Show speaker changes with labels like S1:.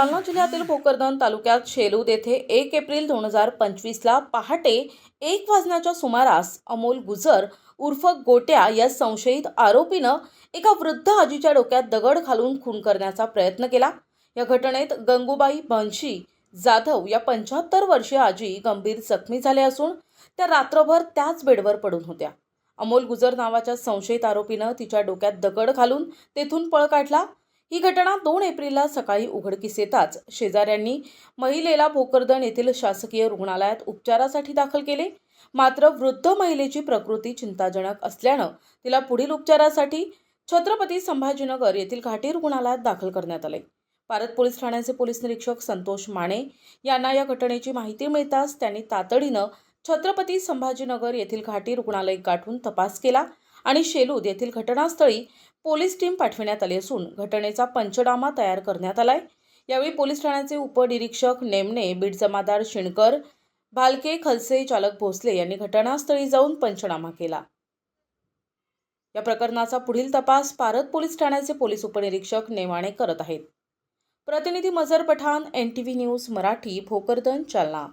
S1: जालना जिल्ह्यातील भोकरदन तालुक्यात शेलूद येथे 1 एप्रिल 2025ला पहाटे 1 वाजण्याच्या सुमारास अमोल गुजर उर्फ गोट्या या संशयित आरोपीनं एका वृद्ध आजीच्या डोक्यात दगड घालून खून करण्याचा प्रयत्न केला। या घटनेत गंगूबाई बंशी जाधव या 75 वर्षीय आजी गंभीर जखमी झाल्या असून त्या रात्रभर त्याच बेडवर पडून होत्या। अमोल गुजर नावाच्या संशयित आरोपीनं तिच्या डोक्यात दगड घालून तेथून पळ काढला। ही घटना 2 एप्रिलला सकाळी उघडकीस येताच शेजाऱ्यांनी महिलेला भोकरदन येथील शासकीय रुग्णालयात उपचारासाठी दाखल केले। मात्र वृद्ध महिलेची प्रकृती चिंताजनक असल्यानं तिला पुढील उपचारासाठी छत्रपती संभाजीनगर येथील घाटी रुग्णालयात दाखल करण्यात आले। पारत पोलीस ठाण्याचे पोलीस निरीक्षक संतोष माने यांना या घटनेची माहिती मिळताच त्यांनी तातडीनं छत्रपती संभाजीनगर येथील घाटी रुग्णालय गाठून तपास केला आणि शेलूद येथील घटनास्थळी पोलीस टीम पाठविण्यात आली असून घटनेचा पंचनामा तयार करण्यात आलाय। यावेळी पोलीस ठाण्याचे उपनिरीक्षक नेमणे, बीड जमादार शिणकर, भालके, खलसे, चालक भोसले यांनी घटनास्थळी जाऊन पंचनामा केला। या प्रकरणाचा पुढील तपास पारत पोलीस ठाण्याचे पोलीस उपनिरीक्षक नेमाणे करत आहेत। प्रतिनिधी मजर पठाण, NTV न्यूज मराठी, भोकरदन, जालना।